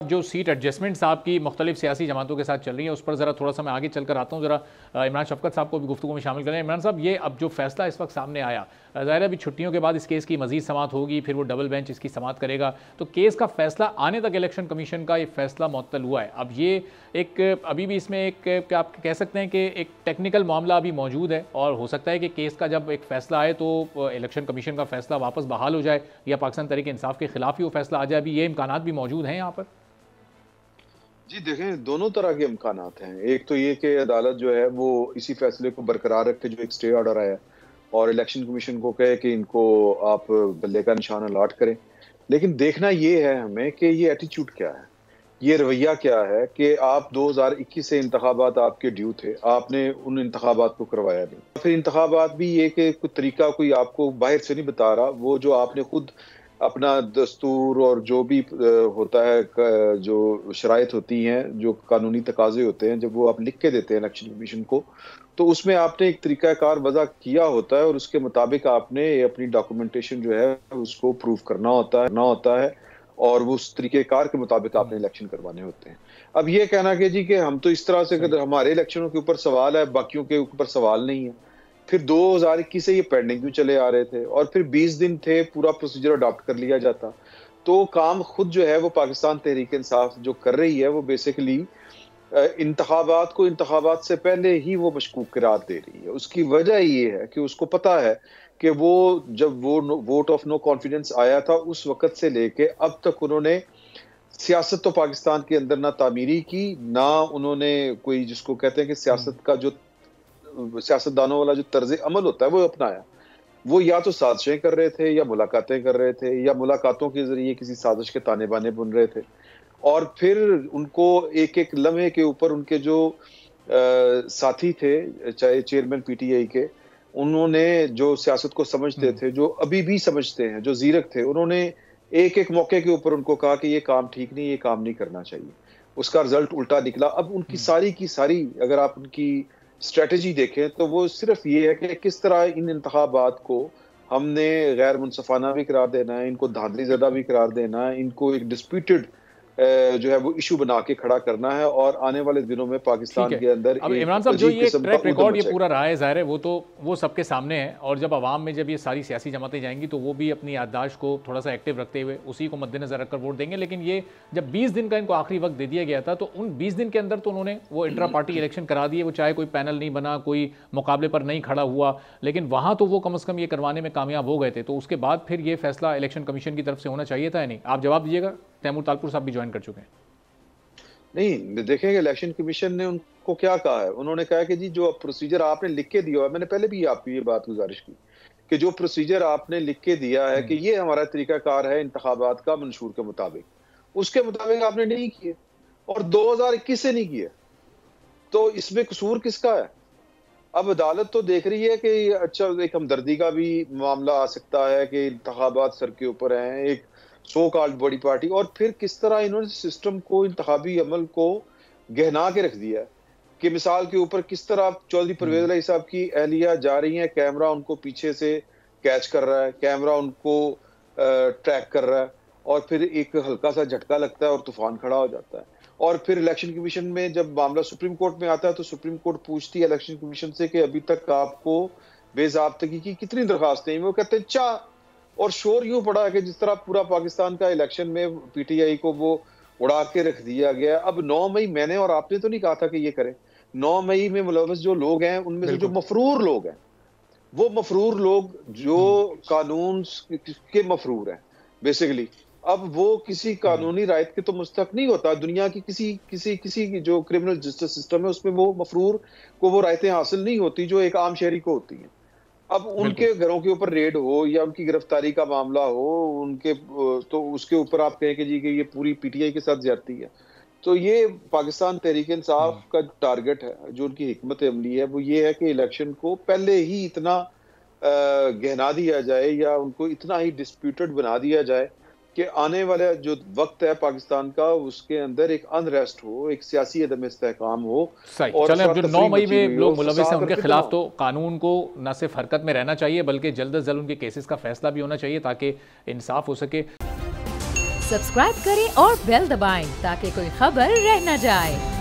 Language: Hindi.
जो सीट एडजस्टमेंट्स आपकी मुख्तलिफ सियासी जमातों के साथ चल रही है उस पर ज़रा थोड़ा सा मैं आगे चलकर आता हूँ। ज़रा इमरान शफकत साहब को भी गुफ्तगू में शामिल करें। इमरान साहब, ये अब जो फैसला इस वक्त सामने आया, ज़ाहिर है अभी छुट्टियों के बाद इस केस की मजीद समाअत होगी, फिर वो डबल बेंच इसकी समाअत करेगा, तो केस का फैसला आने तक इलेक्शन कमीशन का ये फैसला मुअत्तल हुआ है। अब ये एक अभी भी इसमें एक क्या आप कह सकते हैं कि एक टेक्निकल मामला अभी मौजूद है, और हो सकता है कि केस का जब एक फैसला आए तो इलेक्शन कमीशन का फैसला वापस बहाल हो जाए या पाकिस्तान तहरीक इंसाफ के खिलाफ ही वो फैसला आ जाए। अभी ये इम्कानात भी मौजूद हैं यहाँ पर? जी देखें, दोनों तरह के इम्कानात हैं। एक तो ये कि अदालत जो है वो इसी फैसले को बरकरार रख के जो एक स्टे ऑर्डर आया और इलेक्शन कमीशन को कहे कि इनको आप बल्ले का निशान अलॉट करें। लेकिन देखना ये है हमें कि ये एटीट्यूड क्या है, ये रवैया क्या है कि आप 2021 से इंतखाबात आपके ड्यू थे, आपने उन इंतखाबात को करवाया नहीं। फिर इंतखाबात भी ये कि कोई तरीका कोई आपको बाहर से नहीं बता रहा, वो जो आपने खुद अपना दस्तूर और जो भी होता है, जो शराइत होती हैं, जो कानूनी तकाजे होते हैं, जब वो आप लिख के देते हैं इलेक्शन कमीशन को, तो उसमें आपने एक तरीकाकार वज़ा किया होता है और उसके मुताबिक आपने अपनी डॉक्यूमेंटेशन जो है उसको प्रूव करना होता है और वो उस तरीकेकार के मुताबिक आपने इलेक्शन करवाने होते हैं। अब ये कहना कि जी कि हम तो इस तरह से हमारे इलेक्शनों के ऊपर सवाल है, बाकियों के ऊपर सवाल नहीं है। फिर 2021 से ये पेंडिंग क्यों चले आ रहे थे, और फिर 20 दिन थे, पूरा प्रोसीजर अडॉप्ट कर लिया जाता। तो काम खुद जो है वो पाकिस्तान तहरीक इंसाफ जो कर रही है वो बेसिकली इंतखाबात को इंतखाबात से पहले ही वो मशकूक करार दे रही है। उसकी वजह ये है कि उसको पता है कि वो जब वो वोट ऑफ नो कॉन्फिडेंस आया था उस वक्त से लेके अब तक उन्होंने सियासत तो पाकिस्तान के अंदर ना तामीरी की, ना उन्होंने कोई जिसको कहते हैं कि सियासत का जो सियासतदानों वाला जो तर्ज अमल होता है वो अपनाया। वो या तो साजिशें कर रहे थे या मुलाकातें कर रहे थे या मुलाकातों के जरिए किसी साजिश के ताने बाने बुन रहे थे, और फिर उनको एक एक लम्हे के ऊपर उनके जो साथी थे, चाहे चेयरमैन पीटीआई के, उन्होंने जो सियासत को समझते थे, जो अभी भी समझते हैं, जो जीरक थे, उन्होंने एक एक मौके के ऊपर उनको कहा कि ये काम ठीक नहीं, ये काम नहीं करना चाहिए। उसका रिजल्ट उल्टा निकला। अब उनकी सारी की सारी अगर आप उनकी स्ट्रेटजी देखें तो वो सिर्फ ये है कि किस तरह इन इंतखाबात को हमने गैर मुनसफाना भी करार देना है, इनको धांधली ज़दा भी करार देना है, इनको एक डिस्प्यूटेड जो है वो इशू बना के खड़ा करना है, और आने वाले दिनों में पाकिस्तान के अंदर अब एक इमरान साहब, जो अजीब ये किस्म का ट्रैक रिकॉर्ड ये उधम पूरा रहा है, ज़ाहिर है वो तो वो सबके सामने है, और जब आवाम में जब ये सारी सियासी जमातें जाएंगी तो वो भी अपनी याददाश्त को थोड़ा सा एक्टिव रखते हुए उसी को मद्देनजर रखकर वोट देंगे। लेकिन ये जब 20 दिन का इनको आखिरी वक्त दे दिया गया था तो उन 20 दिन के अंदर तो उन्होंने वो इंट्रा पार्टी इलेक्शन करा दिए, वो चाहे कोई पैनल नहीं बना, कोई मुकाबले पर नहीं खड़ा हुआ, लेकिन वहाँ तो वो कम अज़ कम ये करवाने में कामयाब हो गए थे। तो उसके बाद फिर ये फैसला इलेक्शन कमीशन की तरफ से होना चाहिए था या नहीं? आप जवाब दीजिएगा। तैमूर तालपुर साहब भी ज्वाइन कर चुके हैं। नहीं, देखेंगे इलेक्शन कमीशन ने उनको क्या कहा है। उन्होंने कहा कि जी जो प्रोसीजर आपने लिख के दिया है, मैंने पहले भी आपको ये बात गुजारिश की कि जो प्रोसीजर आपने लिख के दिया है कि ये हमारा तरीकाकार है इंतखाबात का मंशूर के मुताबिक, उसके मुताबिक आपने नहीं किए और 2021 से नहीं किए, तो इसमें कसूर किसका है? अब अदालत तो देख रही है कि अच्छा एक हमदर्दी का भी मामला आ सकता है कि इंतखाबात सर के ऊपर हैं, एक सो कॉल्ड बड़ी पार्टी, और फिर किस तरह इन्होंने सिस्टम को, इंतखाबी अमल को गहना के रख दिया है कि मिसाल के ऊपर किस तरह चौधरी परवेज इलाही साहब की अहलिया जा रही है, कैमरा उनको पीछे से कैच कर रहा है, कैमरा उनको ट्रैक कर रहा है, और फिर एक हल्का सा झटका लगता है और तूफान खड़ा हो जाता है। और फिर इलेक्शन कमीशन में जब मामला सुप्रीम कोर्ट में आता है तो सुप्रीम कोर्ट पूछती है इलेक्शन कमीशन से कि अभी तक आपको बेज़ाब्तगी की कितनी दरखास्तें, वो कहते हैं 4, और शोर यूं पड़ा है कि जिस तरह पूरा पाकिस्तान का इलेक्शन में पीटीआई को वो उड़ा के रख दिया गया। अब 9 मई मैंने और आपने तो नहीं कहा था कि ये करें। 9 मई में मुलव्वस जो लोग हैं उनमें से जो मफरूर लोग हैं, वो मफरूर लोग जो कानून के मफरूर हैं बेसिकली, अब वो किसी कानूनी रायत के तो मुस्तहक नहीं होता। दुनिया की किसी किसी किसी जो क्रिमिनल जस्टिस सिस्टम है उसमें वो मफरूर को वो रायतें हासिल नहीं होती जो एक आम शहरी को होती हैं। अब उनके घरों के ऊपर रेड हो या उनकी गिरफ्तारी का मामला हो, उनके तो उसके ऊपर आप कहें कि जी कि ये पूरी पीटीआई के साथ ज्यादती है। तो ये पाकिस्तान तहरीक इंसाफ का टारगेट है, जो उनकी हिकमत अमली है, वो ये है कि इलेक्शन को पहले ही इतना गहना दिया जाए या उनको इतना ही डिस्प्यूटेड बना दिया जाए कि आने वाला जो वक्त है पाकिस्तान का उसके अंदर एक अनरेस्ट हो, एक सियासी अदम इस्तेहकाम हो। सही, और चलें, अब जो 9 मई में लोग मुलविस हैं उनके खिलाफ हो। तो कानून को न सिर्फ हरकत में रहना चाहिए बल्कि जल्द अज जल्द उनके केसेस का फैसला भी होना चाहिए ताकि इंसाफ हो सके। सब्सक्राइब करें और बेल दबाएं ताकि कोई खबर रह न जाए।